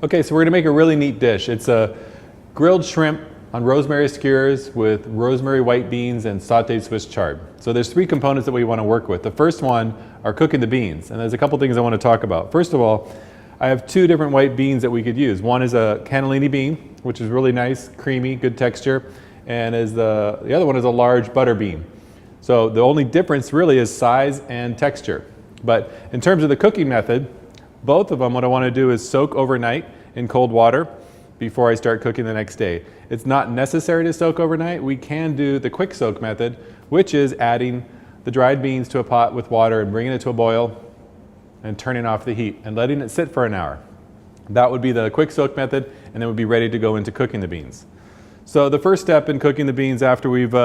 Okay, so we're gonna make a really neat dish. It's a grilled shrimp on rosemary skewers with rosemary white beans and sautéed Swiss chard. So there's three components that we want to work with. The first one are cooking the beans, and there's a couple things I want to talk about. First of all, I have two different white beans that we could use. One is a cannellini bean, which is really nice, creamy, good texture, and the other one is a large butter bean. So the only difference really is size and texture. But in terms of the cooking method, both of them, what I want to do is soak overnight in cold water before I start cooking the next day. It's not necessary to soak overnight. We can do the quick soak method, which is adding the dried beans to a pot with water and bringing it to a boil and turning off the heat and letting it sit for an hour. That would be the quick soak method, and then we'd be ready to go into cooking the beans. So the first step in cooking the beans after we've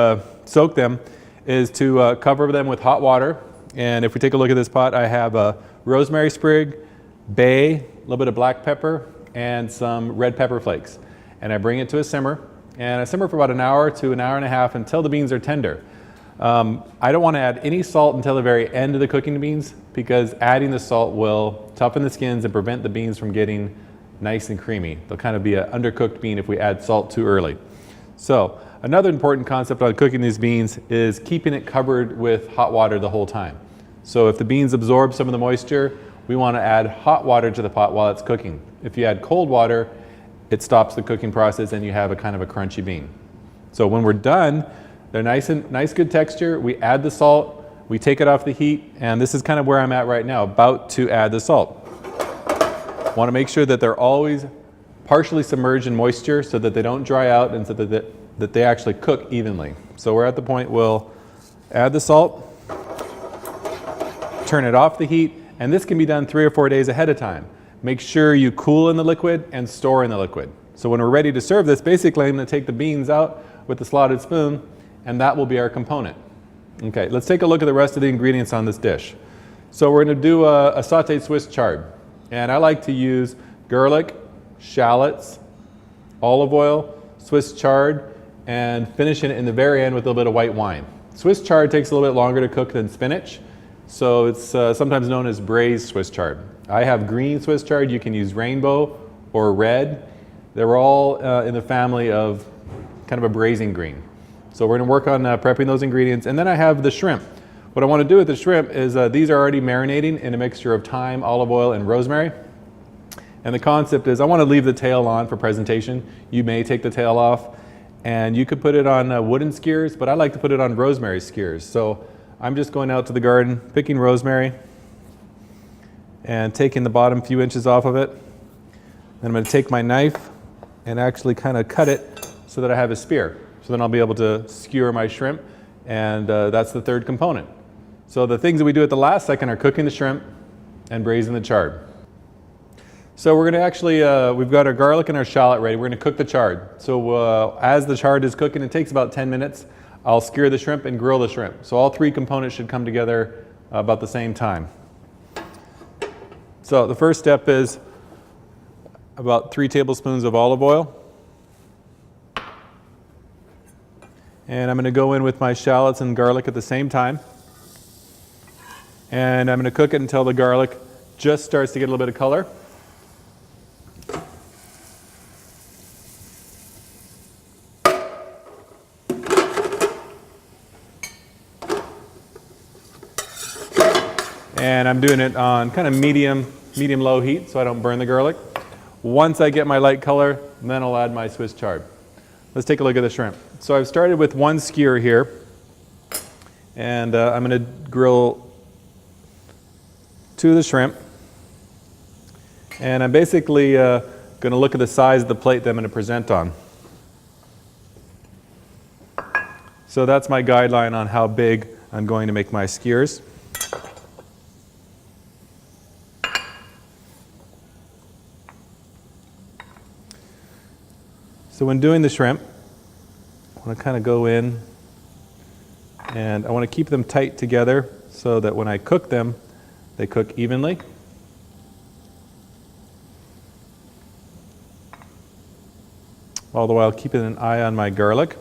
soaked them is to cover them with hot water. And if we take a look at this pot, I have a rosemary sprig, bay, a little bit of black pepper, and some red pepper flakes. And I bring it to a simmer, and I simmer for about an hour to an hour and a half until the beans are tender. I don't want to add any salt until the very end of the cooking the beans, because adding the salt will toughen the skins and prevent the beans from getting nice and creamy. They'll kind of be an undercooked bean if we add salt too early. So another important concept on cooking these beans is keeping it covered with hot water the whole time. So if the beans absorb some of the moisture, we want to add hot water to the pot while it's cooking. If you add cold water, it stops the cooking process and you have a kind of a crunchy bean. So when we're done, they're nice good texture. We add the salt, we take it off the heat, and this is kind of where I'm at right now, about to add the salt. Want to make sure that they're always partially submerged in moisture so that they don't dry out and so that they actually cook evenly. So we're at the point we'll add the salt, turn it off the heat, and this can be done 3 or 4 days ahead of time. Make sure you cool in the liquid and store in the liquid. So when we're ready to serve this, basically I'm going to take the beans out with the slotted spoon, and that will be our component. Okay, let's take a look at the rest of the ingredients on this dish. So we're going to do a sautéed Swiss chard. And I like to use garlic, shallots, olive oil, Swiss chard, and finishing it in the very end with a little bit of white wine. Swiss chard takes a little bit longer to cook than spinach, so it's sometimes known as braised Swiss chard. I have green Swiss chard. You can use rainbow or red. They're all in the family of kind of a braising green. So we're going to work on prepping those ingredients. And then I have the shrimp. What I want to do with the shrimp is these are already marinating in a mixture of thyme, olive oil, and rosemary. And the concept is I want to leave the tail on for presentation. You may take the tail off, and you could put it on wooden skewers, but I like to put it on rosemary skewers. So I'm just going out to the garden, picking rosemary, and taking the bottom few inches off of it. Then I'm going to take my knife and actually kind of cut it so that I have a spear. So then I'll be able to skewer my shrimp, and that's the third component. So the things that we do at the last second are cooking the shrimp and braising the chard. So we're going to actually, we've got our garlic and our shallot ready. We're going to cook the chard. So as the chard is cooking, it takes about 10 minutes. I'll skewer the shrimp and grill the shrimp. So all three components should come together about the same time. So the first step is about 3 tablespoons of olive oil. And I'm going to go in with my shallots and garlic at the same time. And I'm going to cook it until the garlic just starts to get a little bit of color. And I'm doing it on kind of medium-low heat so I don't burn the garlic. Once I get my light color, then I'll add my Swiss chard. Let's take a look at the shrimp. So I've started with 1 skewer here, and I'm going to grill 2 of the shrimp. And I'm basically going to look at the size of the plate that I'm going to present on. So that's my guideline on how big I'm going to make my skewers. So when doing the shrimp, I want to kind of go in and I want to keep them tight together so that when I cook them, they cook evenly. All the while keeping an eye on my garlic.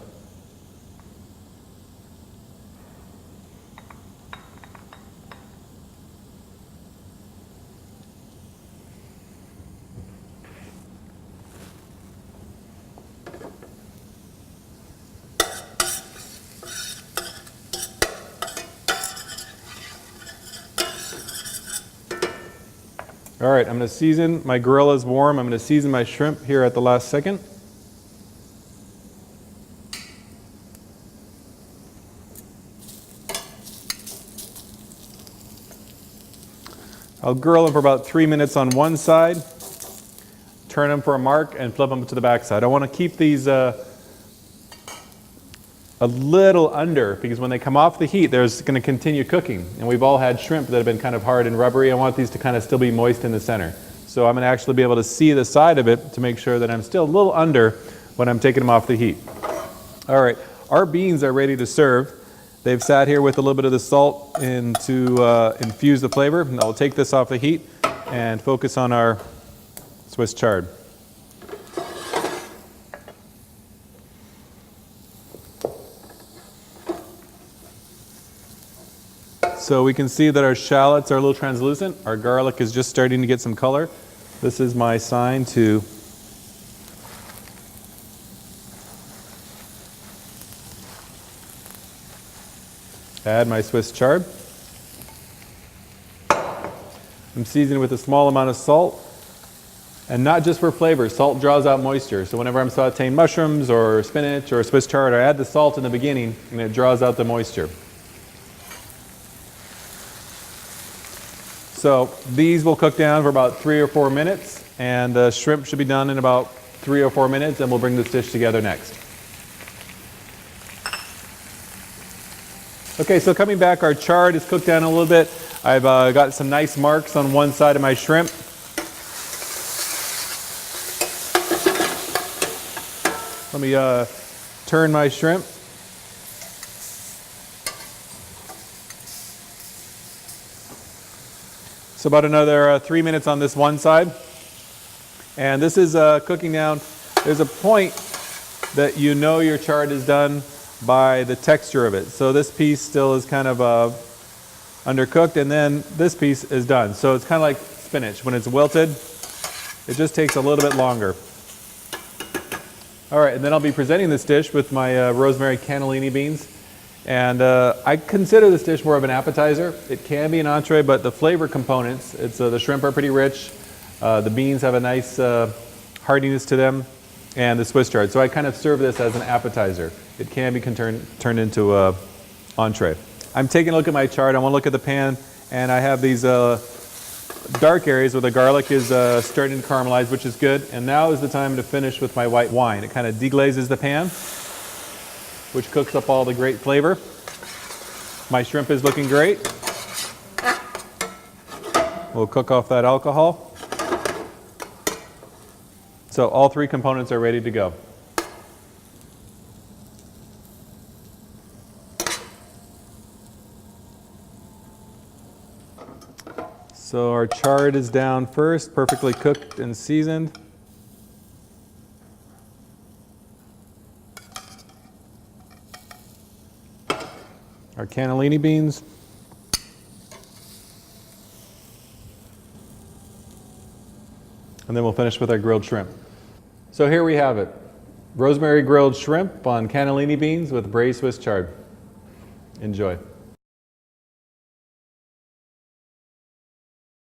All right, I'm going to season. My grill is warm. I'm going to season my shrimp here at the last second. I'll grill them for about 3 minutes on one side, turn them for a mark, and flip them to the back side. I want to keep these a little under, because when they come off the heat, there's going to continue cooking. And we've all had shrimp that have been kind of hard and rubbery. I want these to kind of still be moist in the center. So I'm going to actually be able to see the side of it to make sure that I'm still a little under when I'm taking them off the heat. All right, our beans are ready to serve. They've sat here with a little bit of the salt to infuse the flavor. And I'll take this off the heat and focus on our Swiss chard. So we can see that our shallots are a little translucent. Our garlic is just starting to get some color. This is my sign to add my Swiss chard. I'm seasoning with a small amount of salt, and not just for flavor. Salt draws out moisture. So whenever I'm sauteing mushrooms or spinach or Swiss chard, I add the salt in the beginning and it draws out the moisture. So these will cook down for about 3 or 4 minutes, and the shrimp should be done in about 3 or 4 minutes, and we'll bring this dish together next. Okay, so coming back, our chard is cooked down a little bit. I've got some nice marks on one side of my shrimp. Let me turn my shrimp. So about another 3 minutes on this one side. And this is cooking down. There's a point that you know your chard is done by the texture of it. So this piece still is kind of undercooked, and then this piece is done. So it's kind of like spinach. When it's wilted, it just takes a little bit longer. All right, and then I'll be presenting this dish with my rosemary cannellini beans. And I consider this dish more of an appetizer. It can be an entree, but the flavor components, the shrimp are pretty rich. The beans have a nice hardiness to them, and the Swiss chard. So I kind of serve this as an appetizer. It can be turned into an entree. I'm taking a look at my chard. I want to look at the pan, and I have these dark areas where the garlic is starting to caramelize, which is good. And now is the time to finish with my white wine. It kind of deglazes the pan, which cooks up all the great flavor. My shrimp is looking great. We'll cook off that alcohol. So all 3 components are ready to go. So our chard is down first, perfectly cooked and seasoned. Our cannellini beans. And then we'll finish with our grilled shrimp. So here we have it. Rosemary grilled shrimp on cannellini beans with braised Swiss chard. Enjoy.